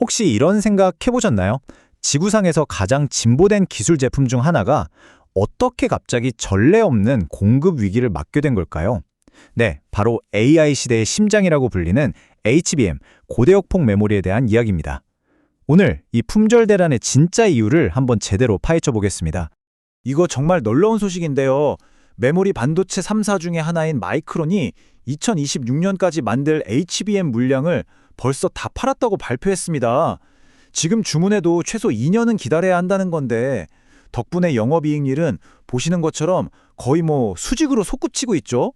혹시 이런 생각 해보셨나요? 지구상에서 가장 진보된 기술 제품 중 하나가 어떻게 갑자기 전례 없는 공급 위기를 맞게 된 걸까요? 네, 바로 AI 시대의 심장이라고 불리는 HBM, 고대역폭 메모리에 대한 이야기입니다. 오늘 이 품절 대란의 진짜 이유를 한번 제대로 파헤쳐 보겠습니다. 이거 정말 놀라운 소식인데요. 메모리 반도체 3사 중에 하나인 마이크론이 2026년까지 만들 HBM 물량을 벌써 다 팔았다고 발표했습니다. 지금 주문해도 최소 2년은 기다려야 한다는 건데 덕분에 영업이익률은 보시는 것처럼 거의 수직으로 솟구치고 있죠.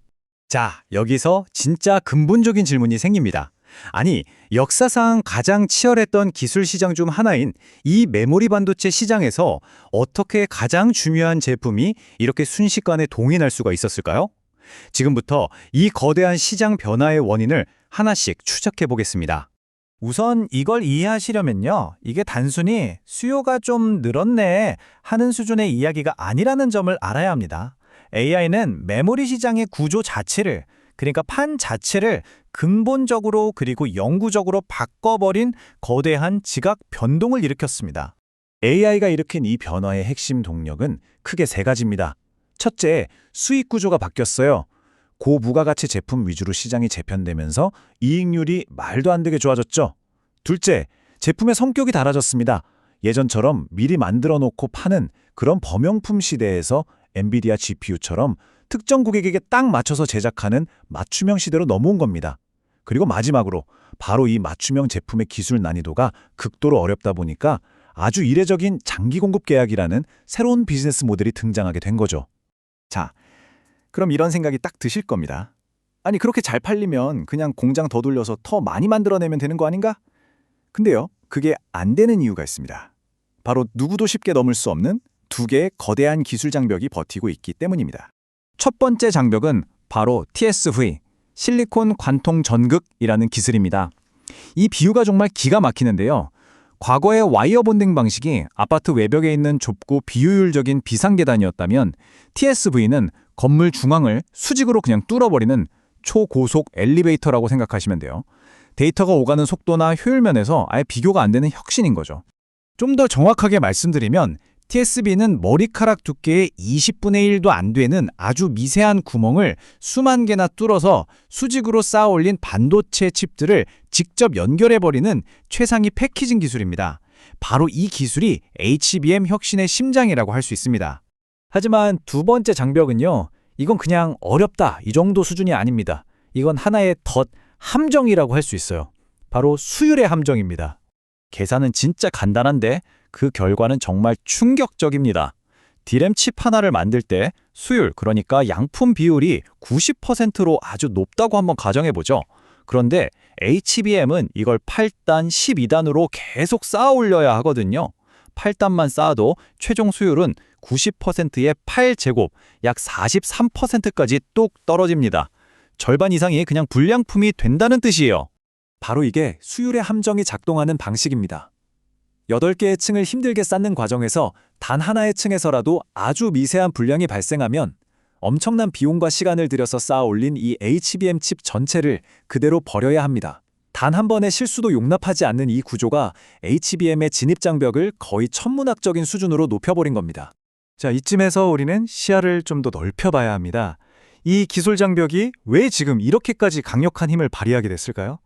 자, 여기서 진짜 근본적인 질문이 생깁니다. 아니, 역사상 가장 치열했던 기술 시장 중 하나인 이 메모리 반도체 시장에서 어떻게 가장 중요한 제품이 이렇게 순식간에 동인할 수가 있었을까요? 지금부터 이 거대한 시장 변화의 원인을 하나씩 추적해 보겠습니다. 우선 이걸 이해하시려면요. 이게 단순히 수요가 좀 늘었네 하는 수준의 이야기가 아니라는 점을 알아야 합니다. AI는 메모리 시장의 구조 자체를, 그러니까 판 자체를 근본적으로 그리고 영구적으로 바꿔버린 거대한 지각 변동을 일으켰습니다. AI가 일으킨 이 변화의 핵심 동력은 크게 세 가지입니다. 첫째, 수익 구조가 바뀌었어요. 고부가가치 제품 위주로 시장이 재편되면서 이익률이 말도 안 되게 좋아졌죠. 둘째, 제품의 성격이 달라졌습니다. 예전처럼 미리 만들어 놓고 파는 그런 범용품 시대에서 엔비디아 GPU처럼 특정 고객에게 딱 맞춰서 제작하는 맞춤형 시대로 넘어온 겁니다. 그리고 마지막으로 바로 이 맞춤형 제품의 기술 난이도가 극도로 어렵다 보니까 아주 이례적인 장기 공급 계약이라는 새로운 비즈니스 모델이 등장하게 된 거죠. 자, 그럼 이런 생각이 딱 드실 겁니다. 아니, 그렇게 잘 팔리면 그냥 공장 더 돌려서 더 많이 만들어내면 되는 거 아닌가? 근데요, 그게 안 되는 이유가 있습니다. 바로 누구도 쉽게 넘을 수 없는 두 개의 거대한 기술 장벽이 버티고 있기 때문입니다. 첫 번째 장벽은 바로 TSV, 실리콘 관통 전극이라는 기술입니다. 이 비유가 정말 기가 막히는데요. 과거의 와이어 본딩 방식이 아파트 외벽에 있는 좁고 비효율적인 비상계단이었다면 TSV는 건물 중앙을 수직으로 그냥 뚫어버리는 초고속 엘리베이터라고 생각하시면 돼요. 데이터가 오가는 속도나 효율 면에서 아예 비교가 안 되는 혁신인 거죠. 좀 더 정확하게 말씀드리면 TSV는 머리카락 두께의 20분의 1도 안 되는 아주 미세한 구멍을 수만 개나 뚫어서 수직으로 쌓아 올린 반도체 칩들을 직접 연결해버리는 최상위 패키징 기술입니다. 바로 이 기술이 HBM 혁신의 심장이라고 할 수 있습니다. 하지만 두 번째 장벽은요. 이건 그냥 어렵다 이 정도 수준이 아닙니다. 이건 하나의 함정이라고 할 수 있어요. 바로 수율의 함정입니다. 계산은 진짜 간단한데 그 결과는 정말 충격적입니다. D램 칩 하나를 만들 때 수율, 그러니까 양품 비율이 90%로 아주 높다고 한번 가정해보죠. 그런데 HBM은 이걸 8단, 12단으로 계속 쌓아 올려야 하거든요. 8단만 쌓아도 최종 수율은 90%의 8제곱, 약 43%까지 뚝 떨어집니다. 절반 이상이 그냥 불량품이 된다는 뜻이에요. 바로 이게 수율의 함정이 작동하는 방식입니다. 8개의 층을 힘들게 쌓는 과정에서 단 하나의 층에서라도 아주 미세한 불량이 발생하면 엄청난 비용과 시간을 들여서 쌓아 올린 이 HBM 칩 전체를 그대로 버려야 합니다. 단 한 번의 실수도 용납하지 않는 이 구조가 HBM의 진입장벽을 거의 천문학적인 수준으로 높여버린 겁니다. 자, 이쯤에서 우리는 시야를 좀 더 넓혀봐야 합니다. 이 기술 장벽이 왜 지금 이렇게까지 강력한 힘을 발휘하게 됐을까요?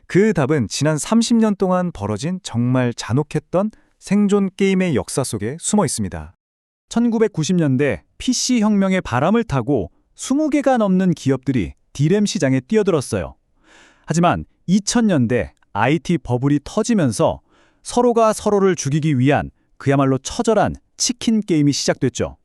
그 답은 지난 30년 동안 벌어진 정말 잔혹했던 생존 게임의 역사 속에 숨어 있습니다. 1990년대 PC 혁명의 바람을 타고 20개가 넘는 기업들이 D램 시장에 뛰어들었어요. 하지만 2000년대 IT 버블이 터지면서 서로가 서로를 죽이기 위한 그야말로 처절한 치킨 게임이 시작됐죠.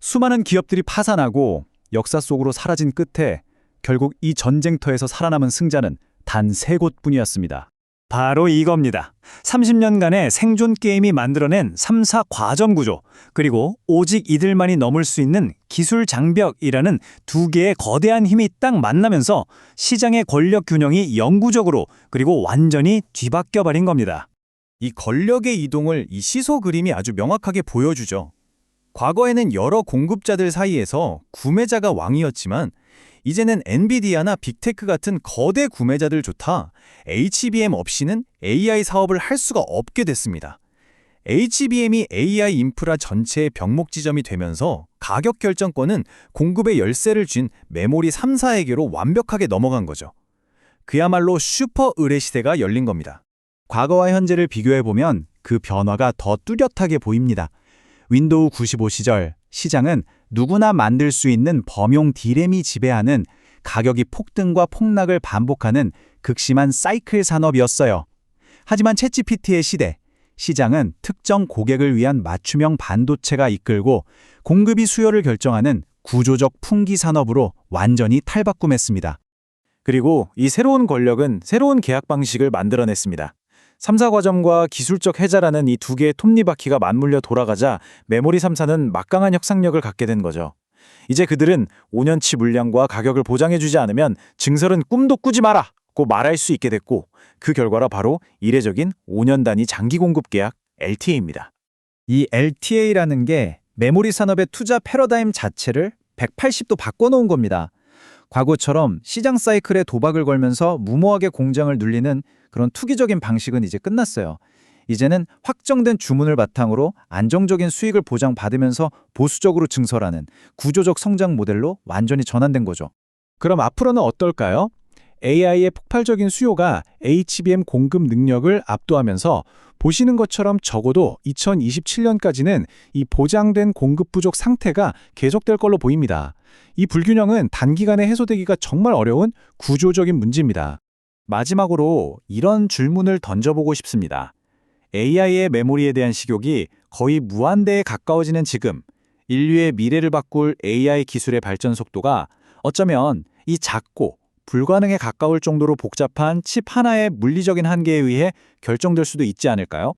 수많은 기업들이 파산하고 역사 속으로 사라진 끝에 결국 이 전쟁터에서 살아남은 승자는 단 3곳뿐이었습니다. 바로 이겁니다. 30년간의 생존 게임이 만들어낸 3사 과점 구조, 그리고 오직 이들만이 넘을 수 있는 기술 장벽이라는 두 개의 거대한 힘이 딱 만나면서 시장의 권력 균형이 영구적으로 그리고 완전히 뒤바뀌어버린 겁니다. 이 권력의 이동을 이 시소 그림이 아주 명확하게 보여주죠. 과거에는 여러 공급자들 사이에서 구매자가 왕이었지만 이제는 엔비디아나 빅테크 같은 거대 구매자들조차 HBM 없이는 AI 사업을 할 수가 없게 됐습니다. HBM이 AI 인프라 전체의 병목 지점이 되면서 가격 결정권은 공급의 열쇠를 쥔 메모리 3사에게로 완벽하게 넘어간 거죠. 그야말로 슈퍼 의뢰 시대가 열린 겁니다. 과거와 현재를 비교해보면 그 변화가 더 뚜렷하게 보입니다. 윈도우 95 시절 시장은 누구나 만들 수 있는 범용 D램이 지배하는 가격이 폭등과 폭락을 반복하는 극심한 사이클 산업이었어요. 하지만 챗GPT의 시대, 시장은 특정 고객을 위한 맞춤형 반도체가 이끌고 공급이 수요를 결정하는 구조적 풍기 산업으로 완전히 탈바꿈했습니다. 그리고 이 새로운 권력은 새로운 계약 방식을 만들어냈습니다. 3사 과점과 기술적 해자라는 이 두 개의 톱니바퀴가 맞물려 돌아가자 메모리 3사는 막강한 혁상력을 갖게 된 거죠. 이제 그들은 5년치 물량과 가격을 보장해주지 않으면 증설은 꿈도 꾸지 마라! 고 말할 수 있게 됐고 그 결과라 바로 이례적인 5년 단위 장기 공급 계약 LTA입니다. 이 LTA라는 게 메모리 산업의 투자 패러다임 자체를 180도 바꿔놓은 겁니다. 과거처럼 시장 사이클에 도박을 걸면서 무모하게 공장을 눌리는 그런 투기적인 방식은 이제 끝났어요. 이제는 확정된 주문을 바탕으로 안정적인 수익을 보장받으면서 보수적으로 증설하는 구조적 성장 모델로 완전히 전환된 거죠. 그럼 앞으로는 어떨까요? AI의 폭발적인 수요가 HBM 공급 능력을 압도하면서 보시는 것처럼 적어도 2027년까지는 이 보장된 공급 부족 상태가 계속될 걸로 보입니다. 이 불균형은 단기간에 해소되기가 정말 어려운 구조적인 문제입니다. 마지막으로 이런 질문을 던져보고 싶습니다. AI의 메모리에 대한 식욕이 거의 무한대에 가까워지는 지금, 인류의 미래를 바꿀 AI 기술의 발전 속도가 어쩌면 이 작고 불가능에 가까울 정도로 복잡한 칩 하나의 물리적인 한계에 의해 결정될 수도 있지 않을까요?